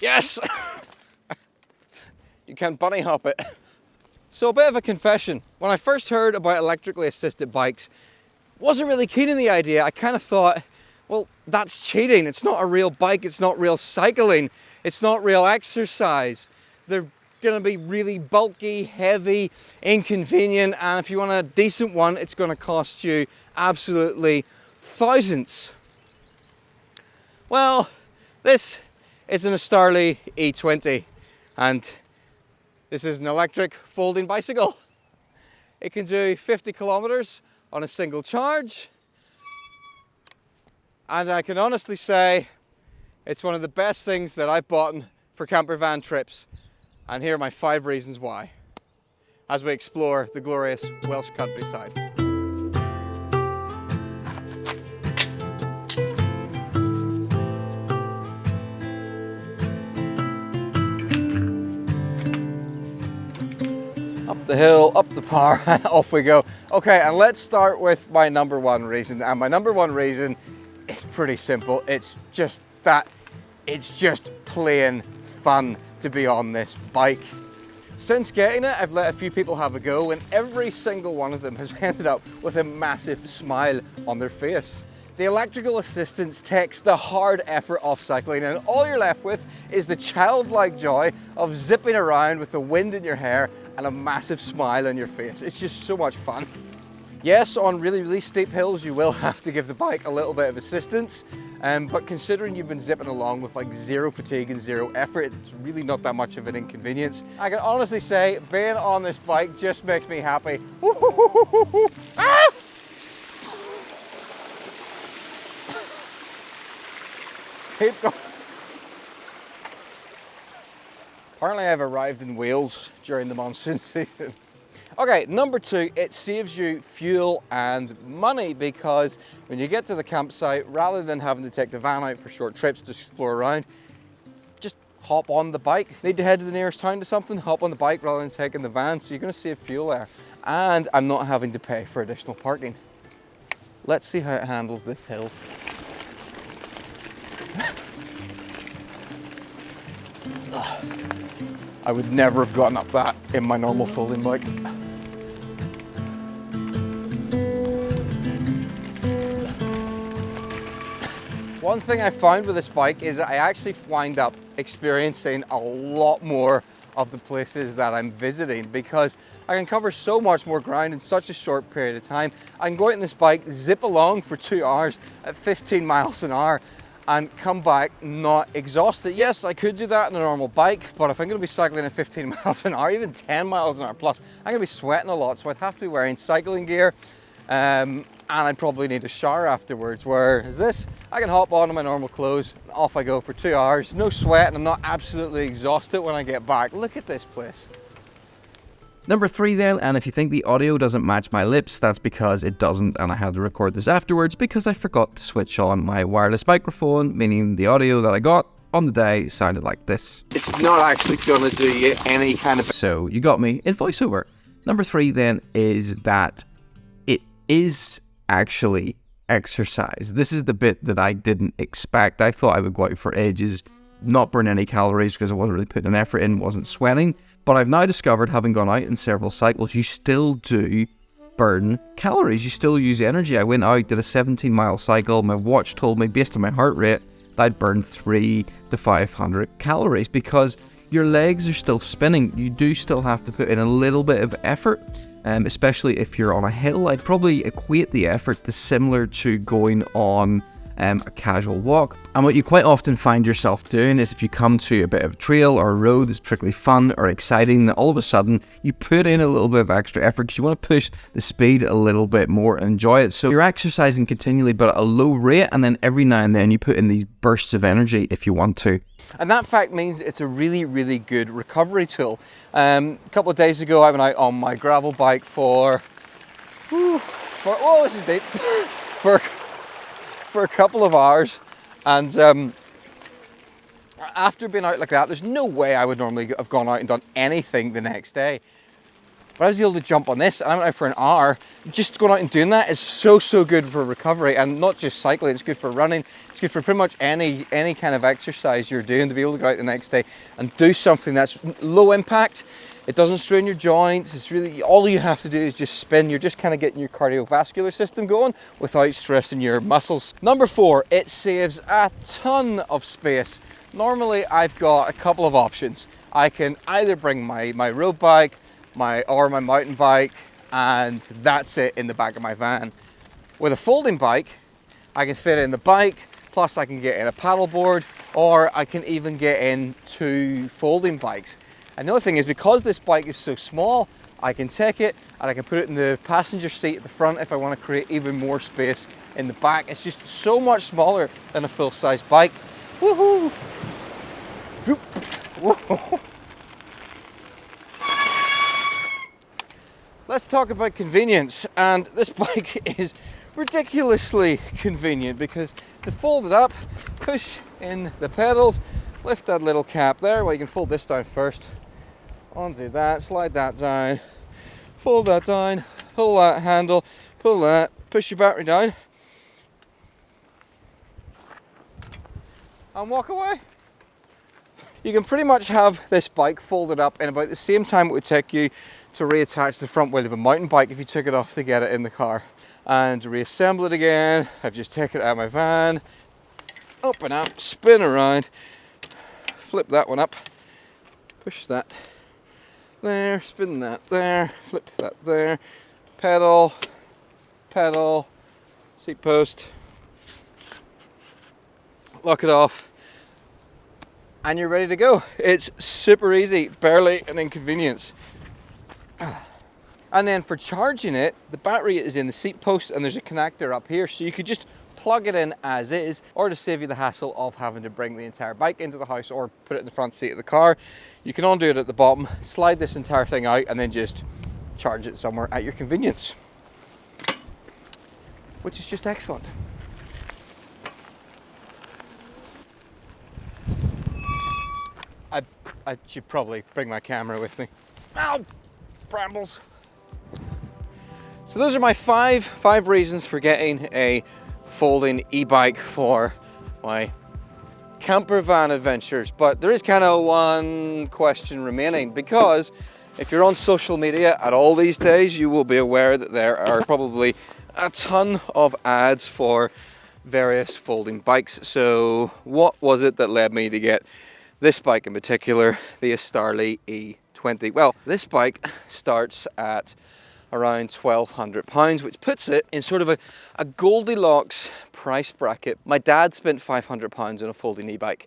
Yes! You can bunny hop it. So a bit of a confession. When I first heard about electrically assisted bikes, wasn't really keen on the idea. I kind of thought, well, that's cheating. It's not a real bike. It's not real cycling. It's not real exercise. They're going to be really bulky, heavy, inconvenient, and if you want a decent one, it's going to cost you absolutely thousands. Well, this is an Estarli E20, and this is an electric folding bicycle. It can do 50 kilometers on a single charge, and I can honestly say it's one of the best things that I've bought for campervan trips, and here are my 5 reasons why as we explore the glorious Welsh countryside. Up the hill, up the par, off we go. Okay, and let's start with my number 1 reason. And my number 1 reason is pretty simple. It's just that it's just plain fun to be on this bike. Since getting it, I've let a few people have a go, and every single one of them has ended up with a massive smile on their face. The electrical assistance takes the hard effort off cycling, and all you're left with is the childlike joy of zipping around with the wind in your hair and a massive smile on your face. It's just so much fun. Yes, on really, really steep hills, you will have to give the bike a little bit of assistance, but considering you've been zipping along with like zero fatigue and zero effort, it's really not that much of an inconvenience. I can honestly say being on this bike just makes me happy. Ah! Keep going. Apparently I've arrived in Wales during the monsoon season. Okay, number 2, it saves you fuel and money, because when you get to the campsite, rather than having to take the van out for short trips to explore around, just hop on the bike. Need to head to the nearest town to something, hop on the bike rather than taking the van, so you're going to save fuel there. And I'm not having to pay for additional parking. Let's see how it handles this hill. I would never have gotten up that in my normal folding bike. One thing I found with this bike is that I actually wind up experiencing a lot more of the places that I'm visiting, because I can cover so much more ground in such a short period of time. I can go out on this bike, zip along for 2 hours at 15 miles an hour, and come back not exhausted. Yes, I could do that on a normal bike, but if I'm going to be cycling at 15 miles an hour, even 10 miles an hour plus, I'm going to be sweating a lot, so I'd have to be wearing cycling gear, and I'd probably need a shower afterwards. Whereas this, I can hop on in my normal clothes, and off I go for 2 hours, no sweat, and I'm not absolutely exhausted when I get back. Look at this place. Number 3 then, and if you think the audio doesn't match my lips, that's because it doesn't, and I had to record this afterwards because I forgot to switch on my wireless microphone, meaning the audio that I got on the day sounded like this. It's not actually going to do you any kind of... So you got me in voiceover. Number 3 then is that it is actually exercise. This is the bit that I didn't expect. I thought I would go out for ages, not burn any calories because I wasn't really putting an effort in, wasn't sweating. But I've now discovered, having gone out in several cycles, you still do burn calories. You still use energy. I went out, did a 17-mile cycle. My watch told me, based on my heart rate, that I'd burn 300 to 500 calories, because your legs are still spinning. You do still have to put in a little bit of effort, especially if you're on a hill. I'd probably equate the effort to similar to going on a casual walk. And what you quite often find yourself doing is, if you come to a bit of a trail or a road that's particularly fun or exciting, that all of a sudden you put in a little bit of extra effort because you want to push the speed a little bit more and enjoy it. So you're exercising continually but at a low rate, and then every now and then you put in these bursts of energy if you want to. And that fact means it's a really, really good recovery tool. A couple of days ago I went out on my gravel bike for this is deep, for a couple of hours, and after being out like that, there's no way I would normally have gone out and done anything the next day. But I was able to jump on this, and I went out for an hour. Just going out and doing that is so good for recovery, and not just cycling. It's good for running. It's good for pretty much any kind of exercise you're doing, to be able to go out the next day and do something that's low impact. It doesn't strain your joints. It's really, all you have to do is just spin. You're just kind of getting your cardiovascular system going without stressing your muscles. Number 4, it saves a ton of space. Normally I've got a couple of options. I can either bring my road bike, my mountain bike, and that's it in the back of my van. With a folding bike, I can fit in the bike, plus I can get in a paddleboard, or I can even get in 2 folding bikes. And the other thing is, because this bike is so small, I can take it and I can put it in the passenger seat at the front if I want to create even more space in the back. It's just so much smaller than a full-size bike. Woohoo! Whoa. Let's talk about convenience, and this bike is ridiculously convenient because to fold it up, push in the pedals, lift that little cap there. Well, you can fold this down first, undo that, slide that down, fold that down, pull that handle, pull that, push your battery down, and walk away. You can pretty much have this bike folded up in about the same time it would take you to reattach the front wheel of a mountain bike if you took it off to get it in the car. And to reassemble it again, I've just taken it out of my van, open up, spin around, flip that one up, push that there, spin that there, flip that there, pedal, seat post, lock it off, and you're ready to go. It's super easy, barely an inconvenience. And then for charging it, the battery is in the seat post and there's a connector up here, so you could just plug it in as is, or to save you the hassle of having to bring the entire bike into the house or put it in the front seat of the car, you can undo it at the bottom, slide this entire thing out, and then just charge it somewhere at your convenience, which is just excellent. I should probably bring my camera with me. Ow! Brambles. So those are my five reasons for getting a folding e-bike for my camper van adventures. But there is kind of one question remaining, because if you're on social media at all these days, you will be aware that there are probably a ton of ads for various folding bikes. So what was it that led me to get this bike in particular, the Estarli E20? Well, this bike starts at around £1,200, which puts it in sort of a Goldilocks price bracket. My dad spent £500 on a folding e-bike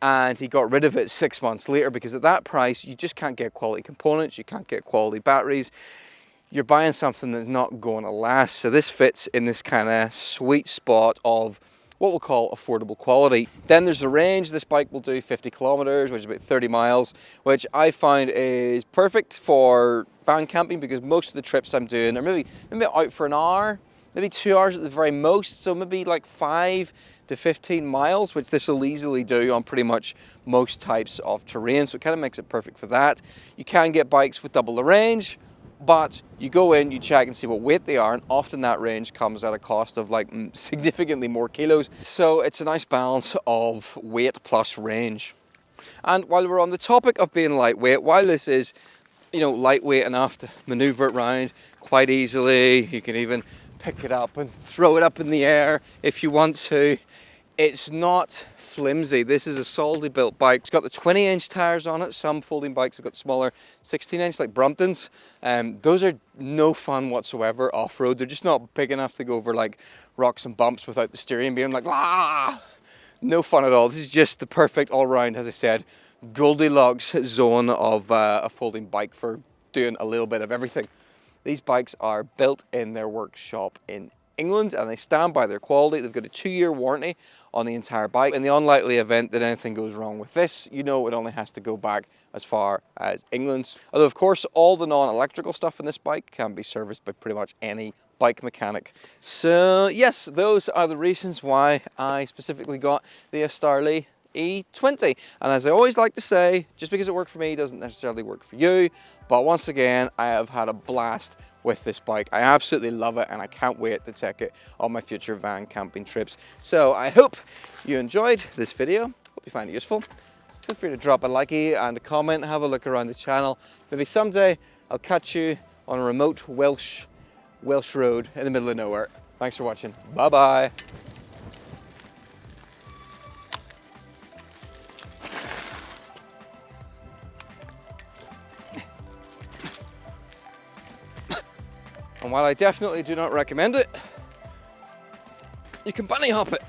and he got rid of it 6 months later, because at that price you just can't get quality components, you can't get quality batteries, you're buying something that's not going to last. So this fits in this kind of sweet spot of what we'll call affordable quality. Then there's the range. This bike will do 50 kilometers, which is about 30 miles, which I find is perfect for van camping, because most of the trips I'm doing are maybe out for an hour, maybe 2 hours at the very most. So maybe like 5 to 15 miles, which this will easily do on pretty much most types of terrain. So it kind of makes it perfect for that. You can get bikes with double the range, but you go in, you check and see what weight they are, and often that range comes at a cost of like significantly more kilos. So it's a nice balance of weight plus range. And while we're on the topic of being lightweight, while this is, you know, lightweight enough to maneuver it around quite easily, you can even pick it up and throw it up in the air if you want to, it's not flimsy. This is a solidly built bike. It's got the 20-inch tires on it. Some folding bikes have got smaller 16-inch like Bromptons. Those are no fun whatsoever off-road. They're just not big enough to go over like rocks and bumps without the steering being like, ah! No fun at all. This is just the perfect all-round, as I said, Goldilocks zone of a folding bike for doing a little bit of everything. These bikes are built in their workshop in England and they stand by their quality. They've got a 2-year warranty on the entire bike. In the unlikely event that anything goes wrong with this, you know it only has to go back as far as England. Although of course all the non-electrical stuff in this bike can be serviced by pretty much any bike mechanic. So yes, those are the reasons why I specifically got the Estarli E20. And as I always like to say, just because it worked for me doesn't necessarily work for you. But once again, I have had a blast with this bike. I absolutely love it, and I can't wait to take it on my future van camping trips. So I hope you enjoyed this video. Hope you find it useful. Feel free to drop a likey and a comment, have a look around the channel. Maybe someday I'll catch you on a remote Welsh road in the middle of nowhere. Thanks for watching. Bye bye. And while I definitely do not recommend it, you can bunny hop it.